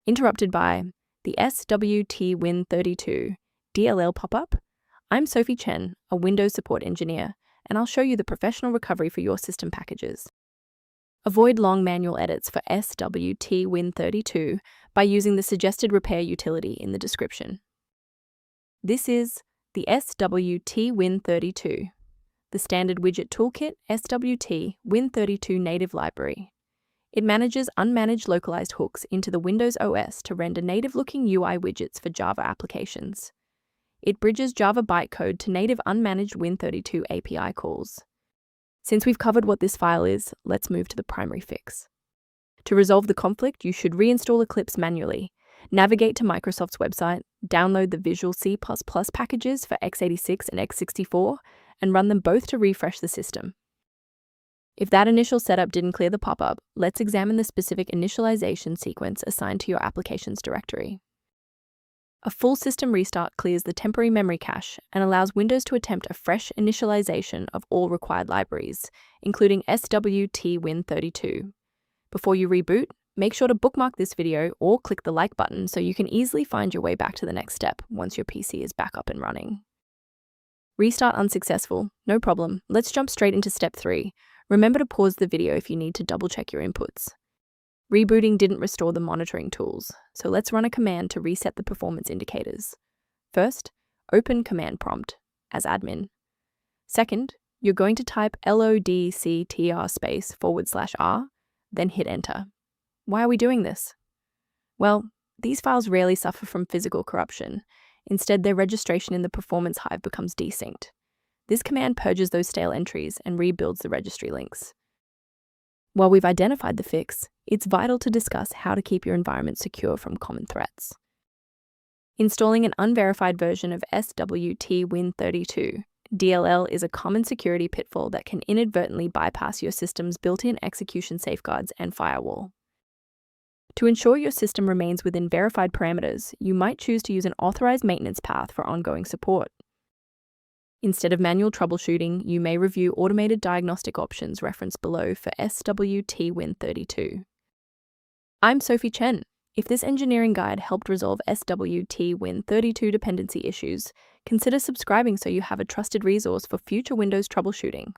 Interrupted by the swt-win32 DLL pop-up. I'm Sophie Chen, a Windows support engineer, and I'll show you the professional recovery for your system packages. Avoid long manual edits for swt-win32 by using the suggested repair utility in the description. This is the swt-win32, the Standard Widget Toolkit swt-win32 native library. It manages unmanaged localized hooks into the Windows OS to render native-looking UI widgets for Java applications. It bridges Java bytecode to native unmanaged Win32 API calls. Since we've covered what this file is, let's move to the primary fix. To resolve the conflict, you should reinstall Eclipse manually, navigate to Microsoft's website, download the Visual C++ packages for x86 and x64, and run them both to refresh the system. If that initial setup didn't clear the pop-up, let's examine the specific initialization sequence assigned to your applications directory. A full system restart clears the temporary memory cache and allows Windows to attempt a fresh initialization of all required libraries, including swt-win32. Before you reboot, make sure to bookmark this video or click the like button so you can easily find your way back to the next step once your PC is back up and running. Restart unsuccessful, no problem. Let's jump straight into step 3. Remember to pause the video if you need to double-check your inputs. Rebooting didn't restore the monitoring tools, so let's run a command to reset the performance indicators. First, open command prompt as admin. Second, you're going to type lodctr /r, then hit enter. Why are we doing this? Well, these files rarely suffer from physical corruption. Instead, their registration in the performance hive becomes desynced. This command purges those stale entries and rebuilds the registry links. While we've identified the fix, it's vital to discuss how to keep your environment secure from common threats. Installing an unverified version of swt-win32 DLL is a common security pitfall that can inadvertently bypass your system's built-in execution safeguards and firewall. To ensure your system remains within verified parameters, you might choose to use an authorized maintenance path for ongoing support. Instead of manual troubleshooting, you may review automated diagnostic options referenced below for swt-win32. I'm Sophie Chen. If this engineering guide helped resolve swt-win32 dependency issues, consider subscribing so you have a trusted resource for future Windows troubleshooting.